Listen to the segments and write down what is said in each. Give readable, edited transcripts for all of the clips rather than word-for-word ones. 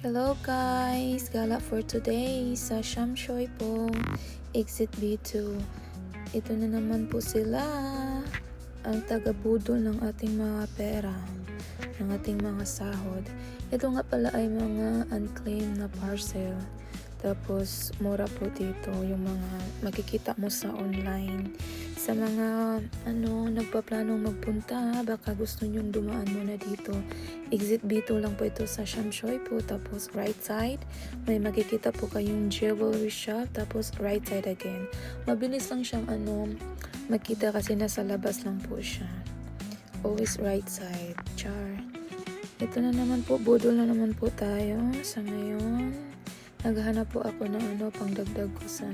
Hello guys! Gala for today sa Shamshoy po, Exit B2. Ito na naman po sila, ang taga-budol ng ating mga pera, ng ating mga sahod. Ito nga pala ay mga unclaimed na parcel. Tapos mura po dito yung mga makikita mo sa online. Sa mga nagpaplanong magpunta, baka gusto nyong dumaan muna dito. Exit B2 lang po ito sa Shamshoy po. Tapos right side, may makikita po kayong jewelry shop. Tapos right side again. Mabilis lang siyang makita kasi nasa labas lang po siya. Always right side. Char. Ito na naman po, budol na naman po tayo sa ngayon. Naghahanap po ako ng pangdagdag ko sa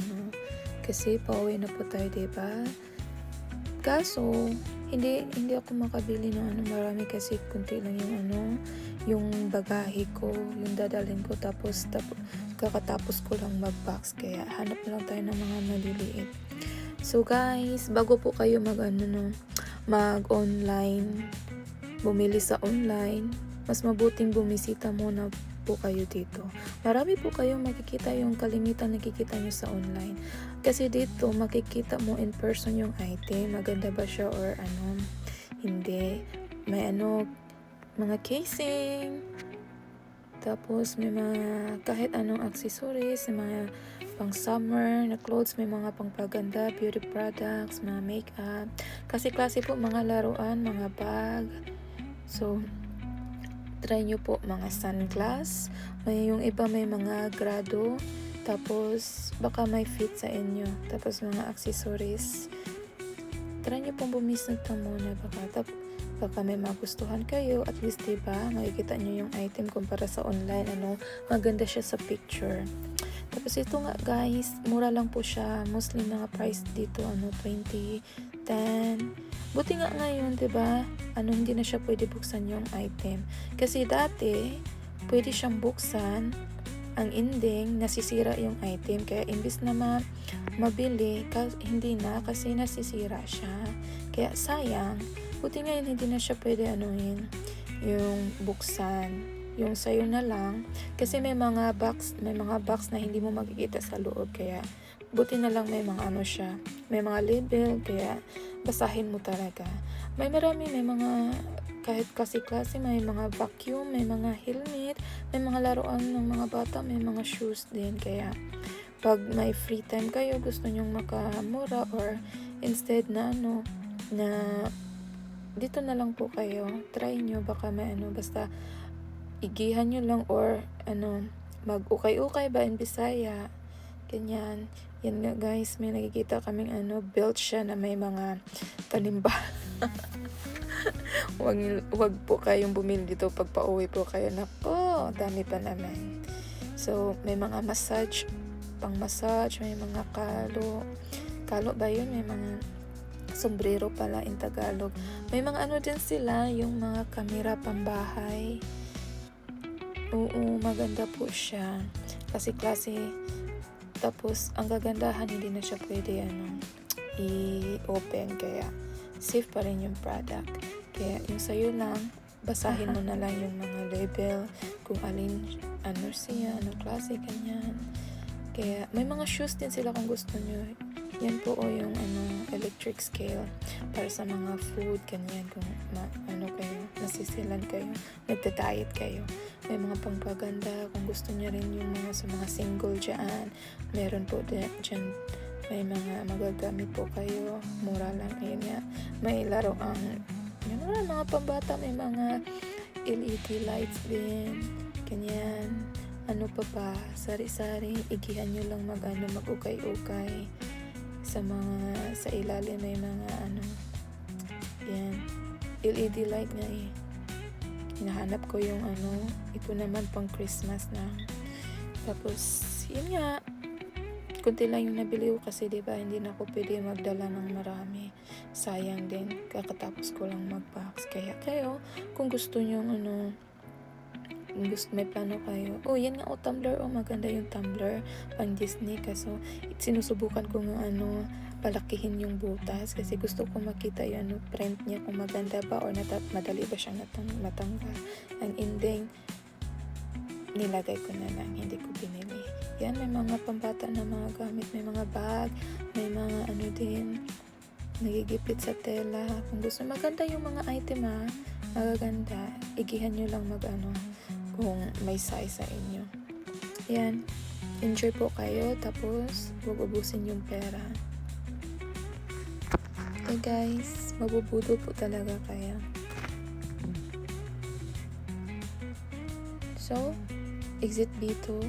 kasi pauwi na po tayo, diba? Kaso hindi ako makabili ng marami kasi kunti lang yung bagahe ko, yung dadalhin ko, tapos kakatapos ko lang mag-box, kaya hanap na lang tayo ng mga maliliit. So guys, bago po kayo mag-online, bumili sa online, mas mabuting bumisita muna po kayo dito. Marami po kayong makikita yung kalimitan nakikita nyo sa online. Kasi dito makikita mo in person yung item, maganda ba siya or hindi. May mga casing, tapos may mga kahit anong accessories, may mga pang summer na clothes, may mga pang paganda, beauty products, mga makeup. Kasi klase po mga laruan, mga bag. So try nyo po mga sunglass. Yung iba may mga grado. Tapos baka may fit sa inyo. Tapos mga accessories. Try nyo pong bumisita muna. Baka may magustuhan kayo. At least diba, makikita nyo yung item kumpara sa online. Maganda siya sa picture. Tapos ito nga guys, mura lang po siya. Mostly mga price dito, 20, 10. Buti nga ngayon, diba, hindi na siya pwede buksan yung item. Kasi dati, pwede siyang buksan, ang ending, nasisira yung item. Kaya imbis na mabili, hindi na kasi nasisira siya. Kaya sayang, buti ngayon hindi na siya pwede yung buksan. Yung sayo na lang. Kasi may mga box na hindi mo makikita sa loob. Kaya buti na lang may mga siya. May mga label, kaya basahin mo talaga. May mga kahit klase-klase, may mga vacuum, may mga helmet, may mga laruan ng mga bata, may mga shoes din. Kaya pag may free time kayo, gusto nyong makamura or instead na dito na lang po kayo. Try nyo, baka may basta igihan nyo lang or mag-ukay-ukay ba in Bisaya. Ganyan. Yan nga guys, may nakikita kaming belt siya na may mga panimba. wag po kayong bumili dito pag pauwi po kayo. Nako, dami pa naman. So, may mga pang massage, may mga kalo ba yun? May mga sombrero pala in Tagalog. May mga din sila, yung mga kamera pambahay. Oo, maganda po siya. Kasi klase. Tapos, ang gagandahan, hindi na siya pwede i-open. Kaya, safe pa rin yung product. Kaya, yung sa'yo lang, basahin mo na lang yung mga label. Kung alin, siya, anong klase, ganyan. Kaya, may mga shoes din sila kung gusto nyo. Yan po yung electric scale para sa mga food, ganyan. Kung kayo, nasisilan kayo, nagda-diet kayo. May mga pangpaganda, kung gusto niya rin yung sa mga single dyan, meron po dyan, may mga magagamit po kayo, mura lang, ayun nga, may laruan, mga pambata, may mga LED lights din, ganyan, pa ba, sari-sari, igihan nyo lang mag-ukay-ukay, sa ilalim may mga yan, LED light nga hinahanap ko yung ito naman pang Christmas na. Tapos yun nga, kunti lang yung nabili ko kasi diba hindi na ako pwede magdala ng marami, sayang din, kakatapos ko lang mag-box. Kaya kayo, kung gusto nyo may plano kayo, yan nga tumbler, maganda yung tumbler pang Disney, kaso sinusubukan ko ng palakihin yung butas kasi gusto ko makita yung print niya kung maganda ba or madali ba siyang matanggal. Ang ending, nilagay ko na lang, hindi ko binili. Yan, may mga pambata na mga gamit, may mga bag, may mga ano din, nagigipit sa tela. Kung gusto maganda yung mga item magaganda, igihan nyo lang kung may size sa inyo. Yan, enjoy po kayo, tapos huwag ubusin yung pera. Okay guys, mabubudo po talaga kaya. So, exit B2,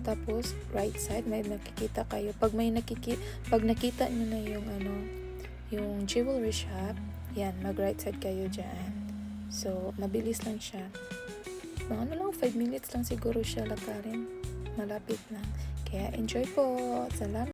tapos right side may makikita kayo. Pag nakita nyo na yung jewelry shop, yan, mag right side kayo dyan. So, mabilis lang siya. Mga 5 minutes lang siguro siya lakarin. Malapit lang. Kaya enjoy po. Salamat.